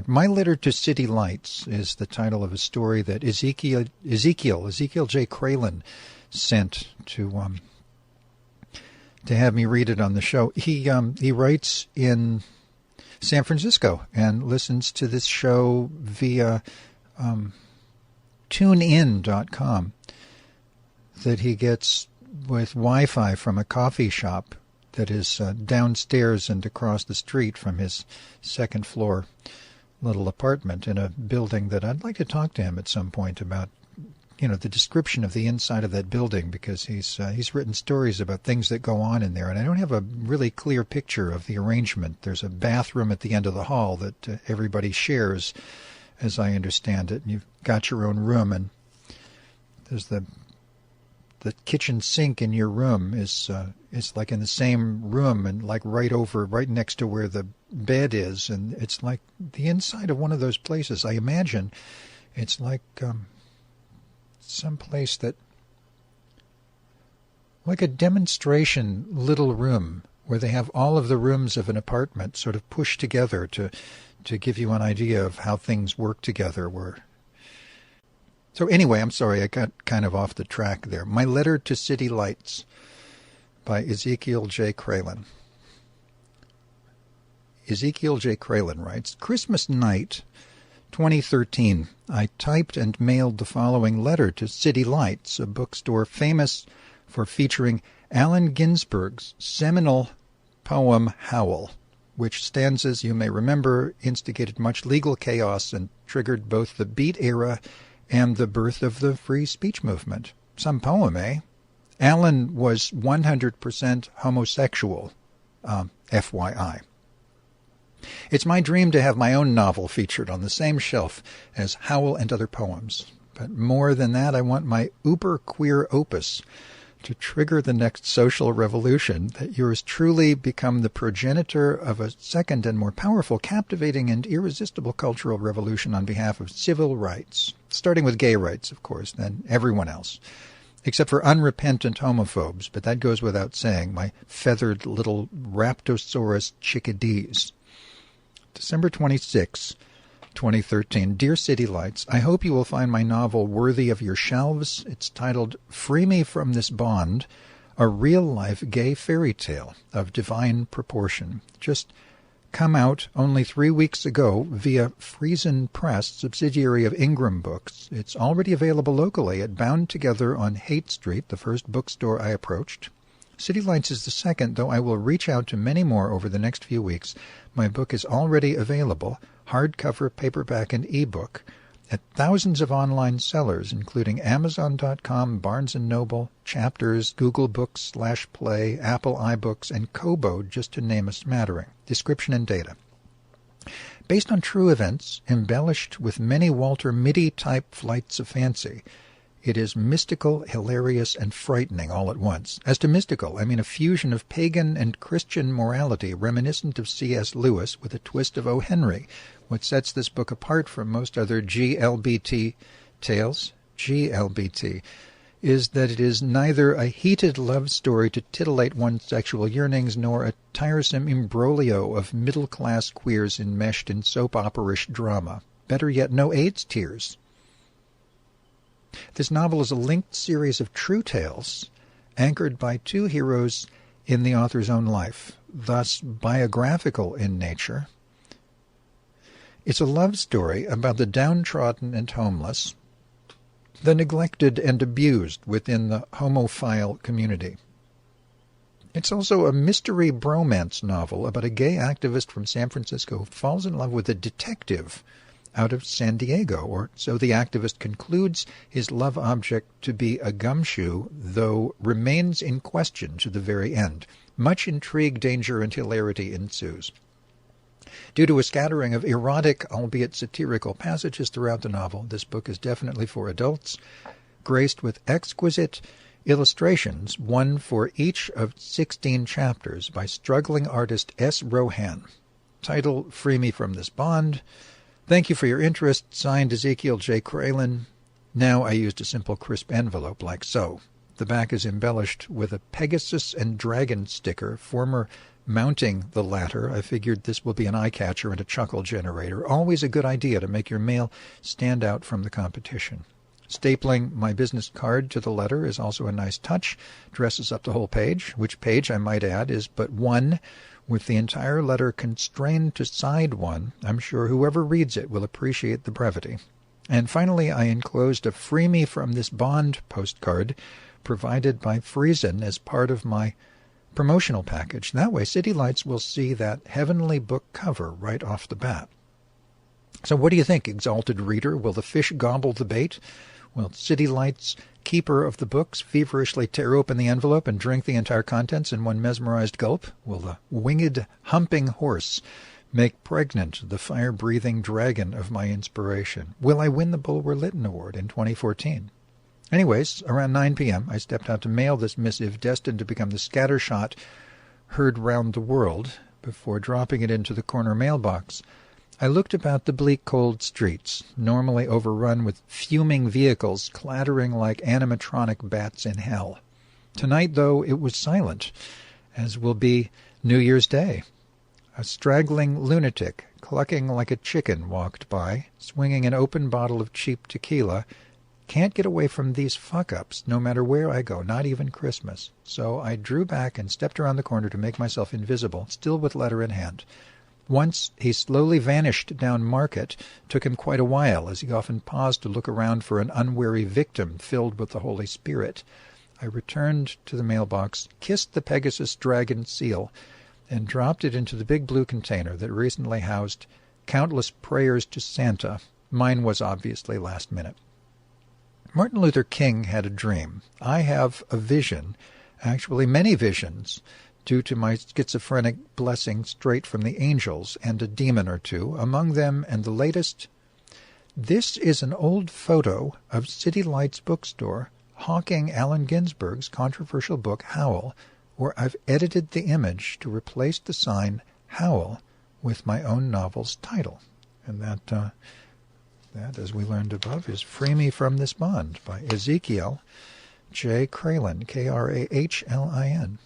My Letter to City Lights is the title of a story that Ezekiel J. Kralin sent to have me read it on the show. He writes in San Francisco and listens to this show via tunein.com that he gets with Wi-Fi from a coffee shop that is downstairs and across the street from his second floor little apartment in a building that I'd like to talk to him at some point about, the description of the inside of that building, because he's written stories about things that go on in there, and I don't have a really clear picture of the arrangement. There's a bathroom at the end of the hall that everybody shares, as I understand it, and you've got your own room, and there's the kitchen sink in your room is like in the same room and like right next to where the bed is, and it's like the inside of one of those places. I imagine it's like some place that, like a demonstration little room where they have all of the rooms of an apartment sort of pushed together to give you an idea of how things work together. So anyway, I'm sorry, I got kind of off the track there. My Letter to City Lights by Ezekiel J. Kralin. Ezekiel J. Kralin writes, Christmas night, 2013, I typed and mailed the following letter to City Lights, a bookstore famous for featuring Allen Ginsberg's seminal poem Howl, which stanzas, you may remember, instigated much legal chaos and triggered both the Beat era and the birth of the free speech movement. Some poem, eh? Allen was 100% homosexual, FYI. It's my dream to have my own novel featured on the same shelf as Howl and other poems. But more than that, I want my uber-queer opus to trigger the next social revolution, that yours truly become the progenitor of a second and more powerful, captivating, and irresistible cultural revolution on behalf of civil rights, starting with gay rights, of course, then everyone else, except for unrepentant homophobes, but that goes without saying, my feathered little Raptosaurus chickadees. December 26, 2013. Dear City Lights, I hope you will find my novel worthy of your shelves. It's titled Free Me from This Bond, a real-life gay fairy tale of divine proportion. Just come out only 3 weeks ago via Friesen Press, subsidiary of Ingram Books. It's already available locally at Bound Together on Haight Street, the first bookstore I approached. City Lights is the second, though I will reach out to many more over the next few weeks. My book is already available, hardcover, paperback, and ebook, at thousands of online sellers, including Amazon.com, Barnes & Noble, Chapters, Google Books /Play, Apple iBooks, and Kobo, just to name a smattering. Description and data. Based on true events, embellished with many Walter Mitty-type flights of fancy, it is mystical, hilarious, and frightening all at once. As to mystical, I mean a fusion of pagan and Christian morality reminiscent of C.S. Lewis with a twist of O. Henry. What sets this book apart from most other GLBT tales, GLBT, is that it is neither a heated love story to titillate one's sexual yearnings nor a tiresome imbroglio of middle-class queers enmeshed in soap opera-ish drama. Better yet, no AIDS tears. This novel is a linked series of true tales, anchored by two heroes in the author's own life, thus biographical in nature. It's a love story about the downtrodden and homeless, the neglected and abused within the homophile community. It's also a mystery bromance novel about a gay activist from San Francisco who falls in love with a detective out of San Diego, or so the activist concludes his love object to be a gumshoe, though remains in question to the very end. Much intrigue, danger, and hilarity ensues. Due to a scattering of erotic, albeit satirical passages throughout the novel, this book is definitely for adults, graced with exquisite illustrations, one for each of 16 chapters, by struggling artist S. Rohan. Title, Free Me from This Bond. Thank you for your interest. Signed, Ezekiel J. Kralin. Now I used a simple crisp envelope like so. The back is embellished with a Pegasus and Dragon sticker, former mounting the latter, I figured this will be an eye catcher and a chuckle generator. Always a good idea to make your mail stand out from the competition. Stapling my business card to the letter is also a nice touch. Dresses up the whole page, which page, I might add, is but one, with the entire letter constrained to side one. I'm sure whoever reads it will appreciate the brevity. And finally, I enclosed a free me from this bond postcard provided by Friesen as part of my promotional package. That way, City Lights will see that heavenly book cover right off the bat. So what do you think, exalted reader? Will the fish gobble the bait? Will City Lights, keeper of the books, feverishly tear open the envelope and drink the entire contents in one mesmerized gulp? Will the winged, humping horse make pregnant the fire-breathing dragon of my inspiration? Will I win the Bulwer Lytton Award in 2014? Anyways, around 9 p.m., I stepped out to mail this missive destined to become the scattershot heard round the world. Before dropping it into the corner mailbox, I looked about the bleak, cold streets, normally overrun with fuming vehicles clattering like animatronic bats in hell. Tonight, though, it was silent, as will be New Year's Day. A straggling lunatic, clucking like a chicken, walked by, swinging an open bottle of cheap tequila. Can't get away from these fuck-ups, no matter where I go, not even Christmas. So I drew back and stepped around the corner to make myself invisible, still with letter in hand. Once he slowly vanished down Market. Took him quite a while, as he often paused to look around for an unwary victim filled with the Holy Spirit. I returned to the mailbox, kissed the Pegasus Dragon seal, and dropped it into the big blue container that recently housed countless prayers to Santa. Mine was obviously last minute. Martin Luther King had a dream. I have a vision, actually many visions, due to my schizophrenic blessing straight from the angels and a demon or two, among them and the latest. This is an old photo of City Lights bookstore hawking Allen Ginsberg's controversial book Howl, where I've edited the image to replace the sign Howl with my own novel's title. And that, as we learned above, is Free Me From This Bond by Ezekiel J. Kralin, Kralin.